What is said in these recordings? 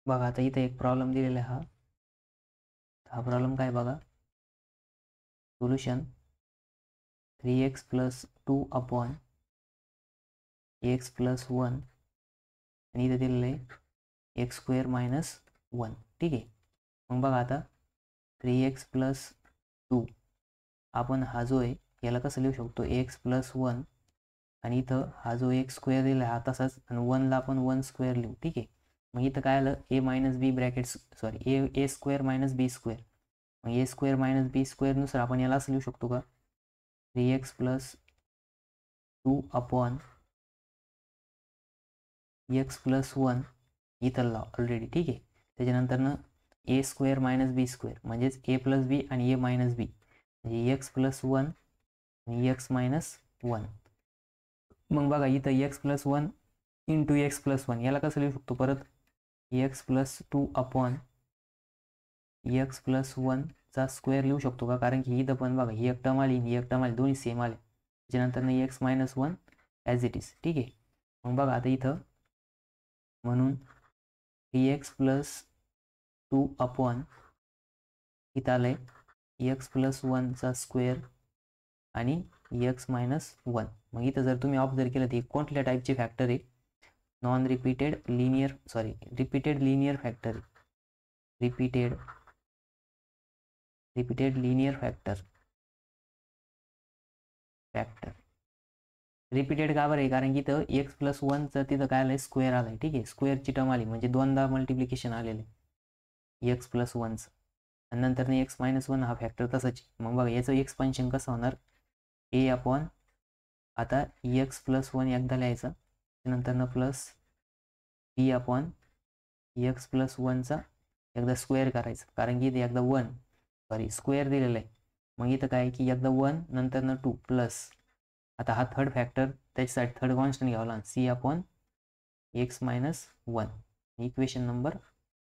बघा आता इथे एक प्रॉब्लेम दिलेला आहे हा प्रॉब्लेम काय बघा, solution 3x plus 2 upon x plus 1 आणि इथे दिलेलं आहे एक्स स्क्वेअर मायनस 1. ठीक आहे, मग बघा आता 3x प्लस 2 आपण हा जो आहे याला कसं लिहू शकतो, एक्स प्लस 1 आणि इथं हा जो एक्स स्क्वेअर दिला हा तसाच आणि 1ला आपण 1 स्क्वेअर लिहू. ठीक आहे, मग इथं काय आलं ए मायनस बी ब्रॅकेट्स सॉरी ए स्क्वेअर मायनस बी स्क्वेअर. मग ए स्क्वेअर मायनस बी स्क्वेअरनुसार आपण याला असं लिहू शकतो का, 3x plus 2 upon x plus 1 इथं लाव ऑलरेडी. ठीक आहे, त्याच्यानंतरनं ए स्क्वेअर मायनस बी स्क्वेअर म्हणजेच ए प्लस बी आणि ए मायनस बी म्हणजे एक्स प्लस 1 आणि एक्स मायनस 1. मग बघा इथं x plus 1 into x plus 1 याला कसं लिहू शकतो परत, x plus 2 upon x plus 1चा स्क्वेअर लिहू शकतो का, कारण की इथं पण बघा ही एक टर्म आली ही एक टर्म आली दोन्ही सेम आले, त्याच्यानंतर x minus 1 as it is. ठीक आहे, मग बघा आता इथं म्हणून 3x प्लस 2 अपॉन इथं आलं आहे एक्स प्लस 1चा स्क्वेअर आणि एक्स मायनस 1. मग इथं जर तुम्ही ऑब्झर्व केलं तर कोणत्या टाईपचे फॅक्टर आहे, non repeated linear factor repeated linear factor repeated का बरं आहे, कारण की इथं एक्स प्लस 1चं तिथं काय आलं स्क्वेअर आलं आहे. ठीक आहे, स्क्वेअरची टर्म आली म्हणजे दोनदा मल्टिप्लिकेशन आलेलं आहे एक्स प्लस 1चं आणि नंतर एक्स मायनस 1 हा फॅक्टर तसाच. मग बघा याचं एक्सपान्शन कसं होणार, ए अपॉन आता एक्स प्लस 1 एकदा लिहायचं त्यानंतर प्लस बी अपॉन एक्स प्लस 1चा एकदा स्क्वेअर करायचं, कारण की इथे एकदा 1 स्क्वेअर दिलेलं आहे. मग इथं काय की एकदा 1 नंतर 2 प्लस आता हा थर्ड फॅक्टर त्याच्यासाठी थर्ड कॉन्स्टंट घ्यावा लागेल C upon x minus 1. Equation number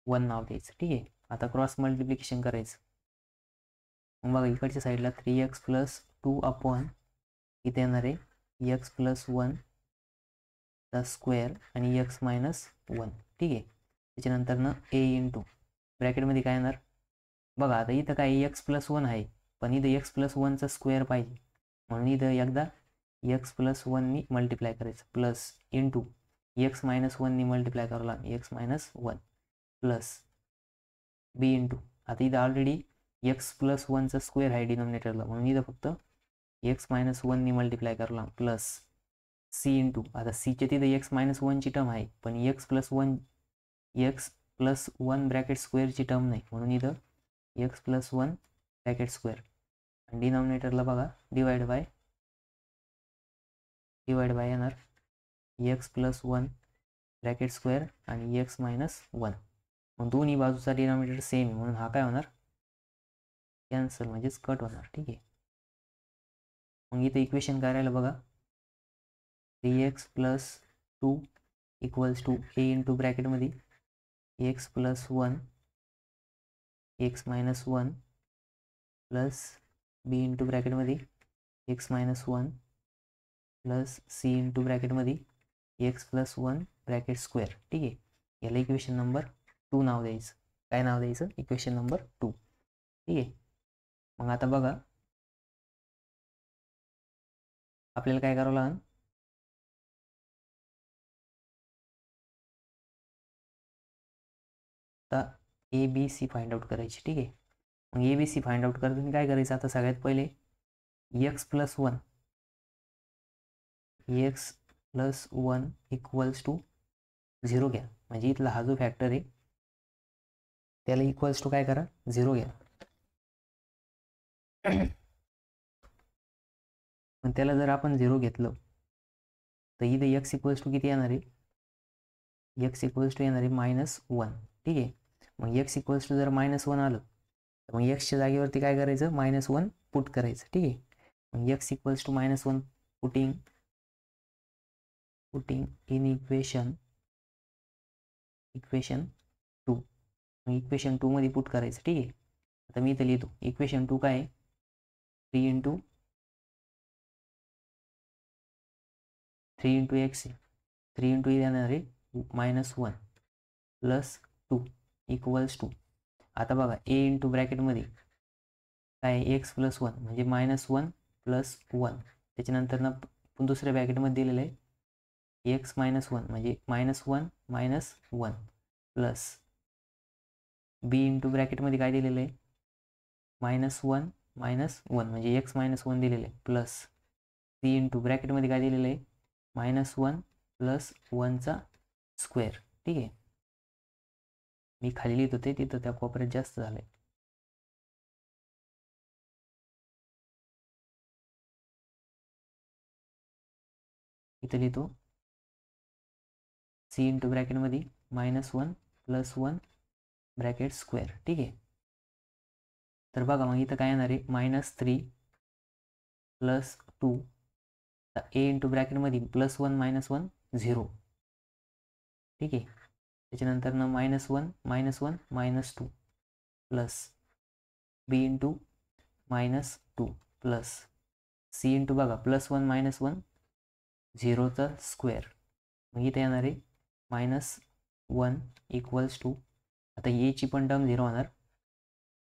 1 नाव द्यायचं. ठीक आहे, आता क्रॉस मल्टिप्लिकेशन करायचं. मग बघा इकडच्या साईडला 3x प्लस 2 अपॉन इथे येणार आहे एक्स प्लस 1चा स्क्वेअर आणि एक्स मायनस 1. ठीक आहे, त्याच्यानंतरनं ए इंटू ब्रॅकेटमध्ये काय येणार बघा, आता इथं काय एक्स प्लस 1 आहे पण इथं एक्स प्लस 1चा स्क्वेअर पाहिजे म्हणून इथं एकदा एक्स प्लस 1नी मल्टिप्लाय करायचं प्लस इंटू एक्स मायनस 1नी मल्टिप्लाय करावं लागेल x minus 1 plus B into आता इथं ऑलरेडी एक्स प्लस 1चा स्क्वेअर आहे डिनॉमिनेटरला म्हणून इथं फक्त एक्स मायनस 1नी मल्टिप्लाय करावं लागेल प्लस सी इंटू आता सीच्या तिथं एक्स मायनस 1ची टर्म आहे पण एक्स प्लस 1 ब्रॅकेट स्क्वेअरची टर्म नाही म्हणून इथं एक्स प्लस 1 ब्रॅकेट स्क्वेअर आणि डिनॉमिनेटरला बघा डिवाइड बाय येणार एक्स प्लस 1 ब्रॅकेट स्क्वेअर आणि एक्स मायनस 1. मग दोन्ही बाजूचा डिनॉमिनेटर सेम आहे म्हणून हा काय होणार कॅन्सल म्हणजेच कट होणार. ठीक आहे, मग इथं इक्वेशन करायला बघा 3x plus 2 equals to A into ब्रॅकेटमध्ये x plus 1 x minus 1 plus B into ब्रॅकेटमध्ये x minus 1 plus C into ब्रॅकेटमध्ये एक्स प्लस 1 ब्रॅकेट स्क्वेअर. ठीक आहे, याला इक्वेशन नंबर 2 नाव द्यायचं. काय नाव द्यायचं, इक्वेशन नंबर 2. ठीक आहे, मग आता बघा आपल्याला काय करावं लागेल, आता A B C find out करायची. ठीक आहे, मग A B C find out करताना काय करायचं, आता सगळ्यात पहिले एक्स प्लस 1 इक्वल्स टू 0 घ्या म्हणजे इथला हा जो फॅक्टर आहे त्याला इक्वल्स टू काय करा 0 घ्या. पण त्याला जर आपण 0 घेतलं तर इथे एक्स इक्वल्स टू किती येणार आहे, एक्स इक्वल्स टू येणार आहे -1. ठीक आहे, मग एक्स इक्वल्स टू जर -1 आलं तर मग एक्सच्या जागेवरती काय करायचं -1 पुट करायचं. ठीक आहे, मग x equals to -1 putting in equation 2. मग इक्वेशन 2 मध्ये पुट करायचं. ठीक आहे, आता मी इथं लिहितो इक्वेशन 2 काय आहे 3 इंटू एक्स 3 इंटू येणार आहे -1 प्लस 2 इक्वल्स टू, आता बघा ए इंटू ब्रॅकेटमध्ये काय एक्स प्लस वन म्हणजे -1 प्लस 1, त्याच्यानंतर ना दुसऱ्या ब्रॅकेटमध्ये दिलेलं आहे एक्स -1 म्हणजे -1 -1 प्लस बी इंटू ब्रॅकेटमध्ये काय दिलेलं आहे -1 -1 म्हणजे एक्स -1 दिलेलं आहे प्लस सी इंटू ब्रॅकेटमध्ये काय दिलेलं आहे -1 प्लस 1चा स्क्वेअर. ठीक आहे, मी खाली लिहित होते तिथं त्या कोपऱ्यात जास्त झालंय. इथं लिहितो सी इंटू ब्रॅकेटमध्ये -1 प्लस 1 ब्रॅकेट स्क्वेअर. ठीक आहे, तर बघा मग इथं काय येणार आहे -3 प्लस 2, ए इंटू ब्रॅकेटमध्ये +1 -1 0. ठीक आहे, त्याच्यानंतर ना -1 -1 -2 plus B into -2 plus C into बघा +1 -1 0चा स्क्वेअर. मग इथे येणार आहे -1 इक्वल्स टू, आता एची पण टर्म 0 होणार,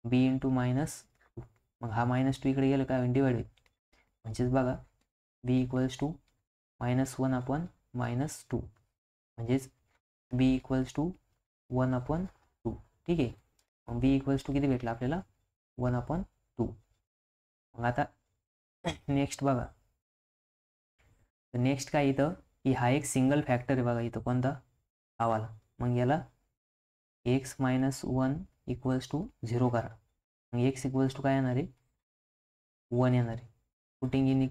बी इंटू -2, मग हा -2 इकडे गेलं काय डिवाइड होईल, म्हणजेच बघा बी इक्वल्स टू -1 अपॉन -2 म्हणजेच बी इक्वल्स टू 1/2. ठीक आहे, मग बी इक्वल्स टू किती भेटलं आपल्याला 1/2. मग आता नेक्स्ट बघा, तर नेक्स्ट काय इथं की हा एक सिंगल फॅक्टर आहे बघा इथं कोणता हा वाला, मग याला एक्स -1 इक्वल्स टू 0 करा, मग एक्स इक्वल्स टू काय येणार आहे 1 येणार आहे. पुटिंग इन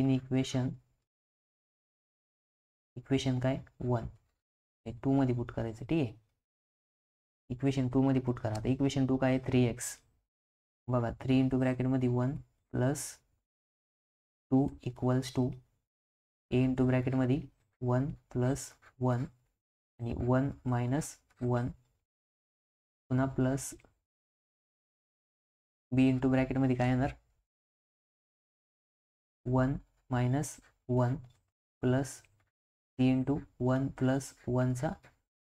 इक्वेशन इक्वेशन काय 1 हे 2 मध्ये पुट करायचं. ठीक आहे, इक्वेशन 2 मध्ये पुट करा. आता इक्वेशन 2 काय आहे 3x, बघा 3 इंटू ब्रॅकेटमध्ये 1 plus 2 equals to A into ब्रॅकेटमध्ये 1 प्लस 1 आणि 1 -1 पुन्हा प्लस बी इंटू ब्रॅकेटमध्ये काय येणार 1 -1 प्लस सी इंटू 1 प्लस 1चा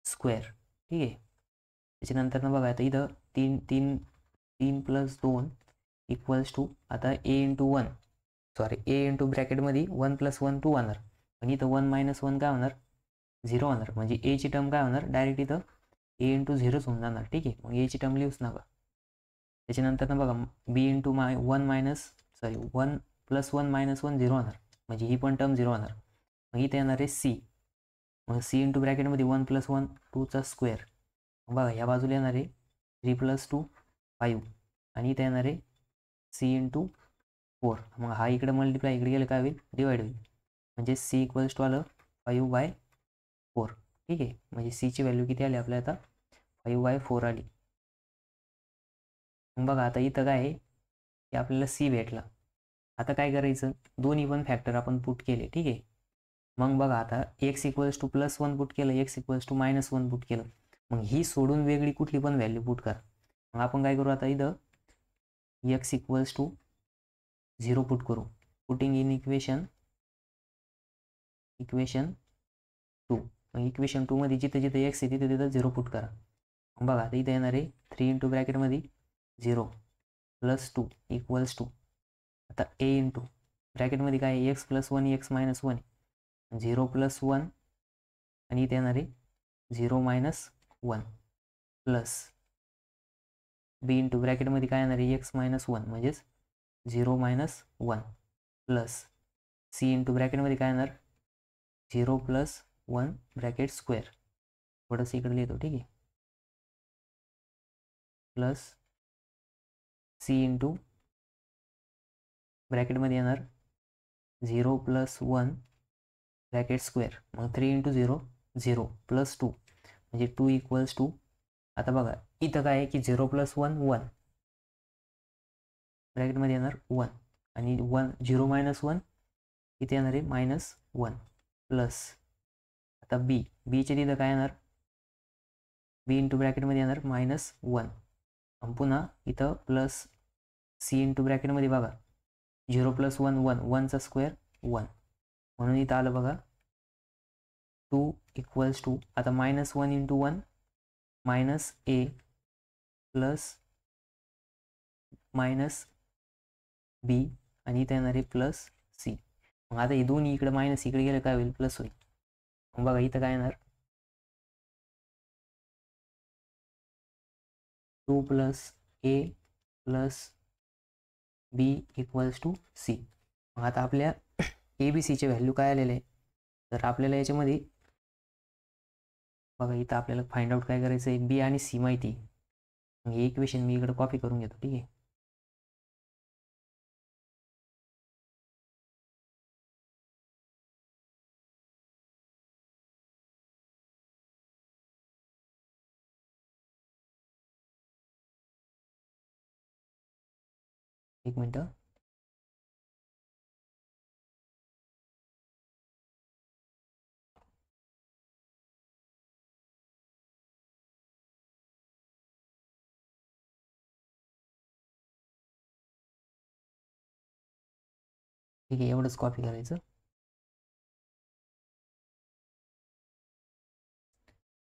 स्क्वेअर. ठीक आहे, त्याच्यानंतर ना बघा आता इथं 3 प्लस 2 इक्वल्स टू, आता ए इंटू ब्रॅकेटमध्ये 1 प्लस 1 2 होणार, पण इथं 1 -1 काय होणार 0 होणार, म्हणजे एची टर्म काय होणार डायरेक्ट इथं ए इंटू 0च होऊन जाणार. ठीक आहे, मग एची टर्म लिहूच नका. त्याच्यानंतर ना बघा बी इंटू 1 प्लस 1 -1 0 होणार, म्हणजे ही पण टर्म 0 होणार. मग इथे येणार आहे सी, मग सी इंटू ब्रॅकेटमध्ये 1 प्लस 1 2चा स्क्वेअर. बघा ह्या बाजूला येणार आहे 3 + 2 5 आणि इथे येणार आहे सी इंटू 4. मग हा इकडे मल्टिप्लाय इकडे गेलं काय होईल डिवाइड होईल, म्हणजे सी इक्वल्स टू आलं 5/4. ठीक आहे, म्हणजे सीची व्हॅल्यू किती आली आपल्या आता 5/4 आली. मग बघा आता इथं काय आहे की आपल्याला सी भेटला. आता काय करायचं दोन्ही पण फॅक्टर आपण पुट केले. ठीक आहे, मग बघा आता एक्स इक्वल्स टू +1 पुट केलं, एक्स इक्वल्स टू -1 पुट केलं, मग ही सोडून वेगळी कुठली पण व्हॅल्यू पुट करा. मग आपण काय करू आता इथं एक्स इक्वल्स टू 0 पुट करू, पुटिंग इन इक्वेशन 2. मग इक्वेशन 2 मध्ये जिथे जिथे एक्स आहे तिथे 0 पुट करा. मग बघा आता इथे येणार आहे 3 इंटू ब्रॅकेटमध्ये 0 प्लस 2 इक्वल्स टू, आता ए इंटू ब्रॅकेटमध्ये काय आहे एक्स + 1 एक्स -1 0 + 1 आणि इथे येणार आहे 0 -1 प्लस बी इंटू ब्रॅकेटमध्ये काय येणार आहे एक्स -1 म्हणजेच 0 -1 प्लस सी इंटू ब्रॅकेटमध्ये काय येणार 0 + 1 ब्रॅकेट स्क्वेअर. थोडंसं इकडे लिहितो. ठीक आहे, प्लस सी इंटू ब्रॅकेटमध्ये येणार 0 + 1 ब्रॅकेट स्क्वेअर, मग 3 इंटू 0 0 प्लस 2 म्हणजे 2 इक्वल्स टू, आता बघा इथं काय आहे की 0 + 1 1 ब्रॅकेटमध्ये येणार 1 आणि 0 -1 इथे येणार आहे -1 प्लस आता बीच्या तिथं काय येणार बी इंटू ब्रॅकेटमध्ये येणार -1 आणि पुन्हा इथं प्लस सी इंटू ब्रॅकेटमध्ये बघा 0 + 1 1 1चा स्क्वेअर 1 म्हणून इथं आलं बघा 2 इक्वल्स टू आता -1 × 1 -a प्लस -b आणि इथे येणार आहे प्लस c. मग आता हे दोन्ही इकडे मायनस इकडे गेलं काय होईल प्लस होईल. मग बघा इथं काय येणार 2 + a + b = c. मग आता आपल्या ABCचे व्हॅल्यू काय आलेले आहे तर आपल्याला याच्यामध्ये बघा इथं आपल्याला फाइंड आउट काय करायचं आहे बी आणि सी माहिती. मग हे इक्वेशन मी इकडे कॉपी करून घेतो ठीक आहे. एक मिनटं. ठीक आहे एवढंच कॉपी करायचं.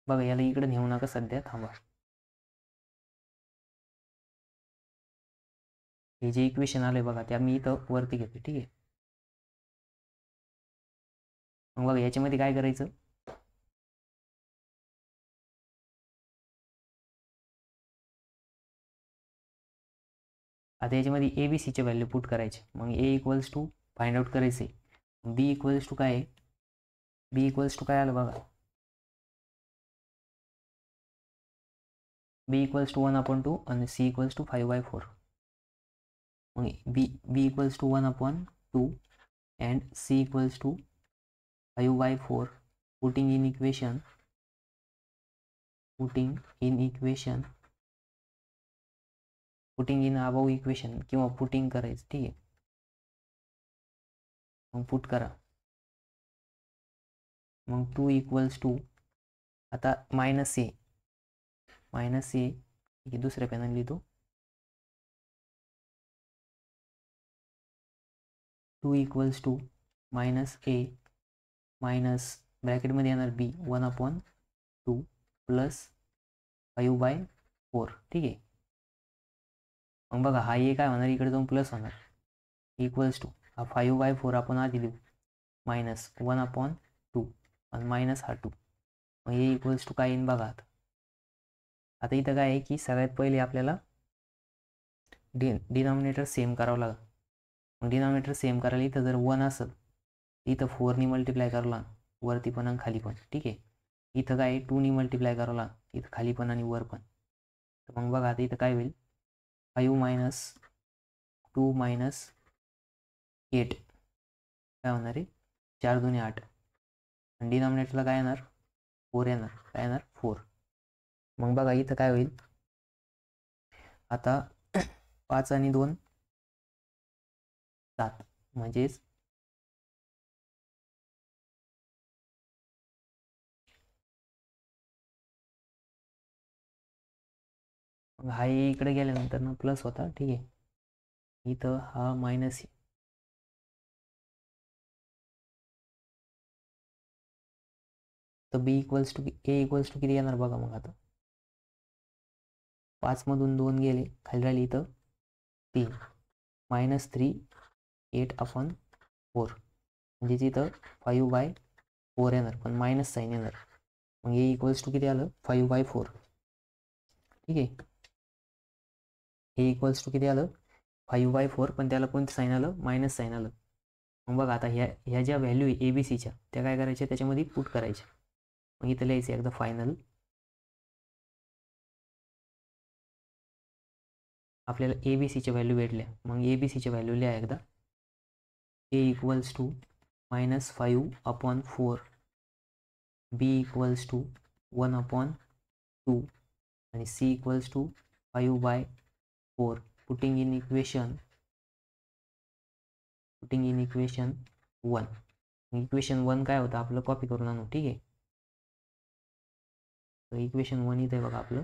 बघा याला इकडे नेऊ नका सध्या थांबा. हे जे इक्वेशन आलंय बघा त्या मी इथं वरती घेतो ठीक आहे. मग बघा याच्यामध्ये काय करायचं आता याच्यामध्ये ABCचे व्हॅल्यू पुट करायचे. मग A = फाइंड आउट करायचे. B = काय आहे B = काय आलं बघा B = 1/2 आणि C = 5/4. मग B = 1/2 and C = 5/4 putting in equation above equation किंवा पुटिंग करायचं ठीक आहे. मग पुट करा. मग 2 = आता -a ठीक आहे दुसऱ्या पेनाने लिहितो 2 = -a मायनस ब्रॅकेटमध्ये येणार b 1/2 प्लस 5/4 ठीक आहे. मग बघा हा ए काय होणार इकडे जाऊन प्लस होणार = हा 5/4 आपण आधी लिहू -1/2 आणि मायनस हा 2. मग ए = काय येईन बघा आता इथं काय आहे की सगळ्यात पहिले आपल्याला डिनॉमिनेटर सेम करावं लागेल. मग डिनॉमिनेटर सेम करायला इथं जर 1 असेल इथं 4 मल्टिप्लाय करावं लागेल वरती पण आणि खाली पण ठीक आहे. इथं काय 2 मल्टिप्लाय करावं लागेल इथं खाली पण आणि वर पण. तर मग बघा आता इथं काय होईल 5 - 2 - 8 काय होणार आहे 4 × 2 = 8 आणि डिनॉमिनेटरला काय येणार 4 येणार काय येणार 4. मग बघा इथं काय होईल आता 5 आणि 2 7 म्हणजेच मग हा इकडे गेल्यानंतर ना प्लस होता ठीक आहे. इथं हा मायनस तर B = A = किती येणार बघा मग आता 5 मधून 2 गेले खाली राहिली इथं 3 -3 8/4 म्हणजे तिथं 5/4 येणार पण मायनस साईन येणार. मग A = किती आलं 5/4 ठीक आहे. A = किती आलं 5/4 पण त्याला कोणतं साईन आलं मायनस साईन आलं. मग बघा आता ह्या ज्या व्हॅल्यू आहे ABCच्या त्या काय करायच्या त्याच्यामध्ये पुट करायच्या. मग इथं लिहायचं एकदा फायनल आपल्याला ABCच्या व्हॅल्यू भेटल्या. मग ABCच्या व्हॅल्यू लिहा एकदा A = -5/4 B = 1/2 आणि C = 5/4 putting in equation 1. Equation 1 काय होतं आपलं कॉपी करून आणू ठीक आहे. तर इक्वेशन 1 इथे बघा आपलं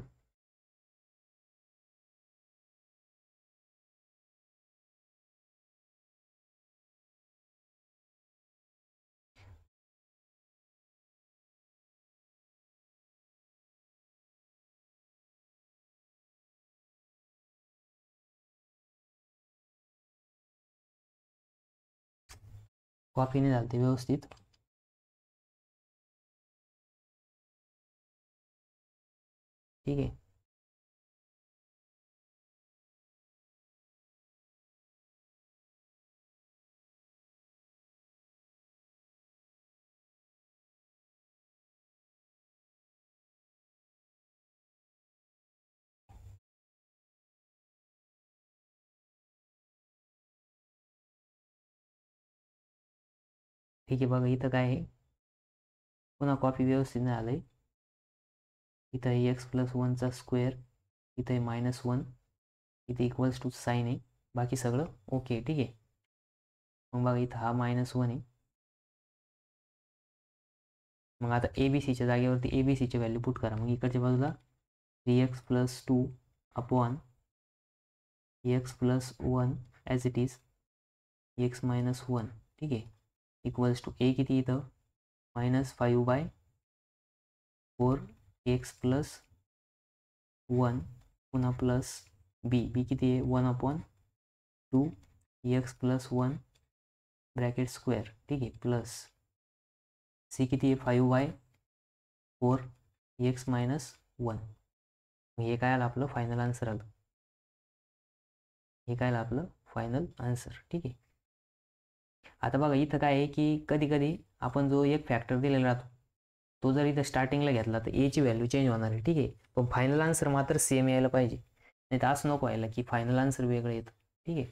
कॉपी नाही झालं ते व्यवस्थित. ठीक आहे. ठीक आहे बघा इथं काय आहे, पुन्हा कॉपी व्यवस्थित नाही आलं आहे. इथं आहे एक्स प्लस वनचा स्क्वेअर, इथं आहे -1, इथे इक्वल्स टू साईन आहे, बाकी सगळं ओके. ठीक आहे. मग बघा इथं हा -1 आहे. मग आता ए बी सीच्या जागेवरती ए बी सीची व्हॅल्यू पुट करा. मग इकडच्या बाजूला 3x + 2 upon x plus 1 as it is x -1. ठीक आहे. इक्वल्स टू ए किती इथं -5/4 एक्स प्लस 1 पुन्हा प्लस बी किती आहे 1/2 एक्स प्लस 1 ब्रॅकेट स्क्वेअर. ठीक आहे. प्लस सी किती आहे 5/4 एक्स -1. हे काय आलं आपलं फायनल आन्सर आलं. हे काय आलं आपलं फायनल आन्सर. ठीक आहे. आता बघा इथं काय आहे की कधी कधी आपण जो एक फॅक्टर दिलेला राहतो तो जर इथं स्टार्टिंगला घेतला तर एची व्हॅल्यू चेंज होणार आहे. ठीक आहे. पण फायनल आन्सर मात्र सेम यायला पाहिजे, नाही तर असं नको व्हायला की फायनल आन्सर वेगळं येतं. ठीक आहे.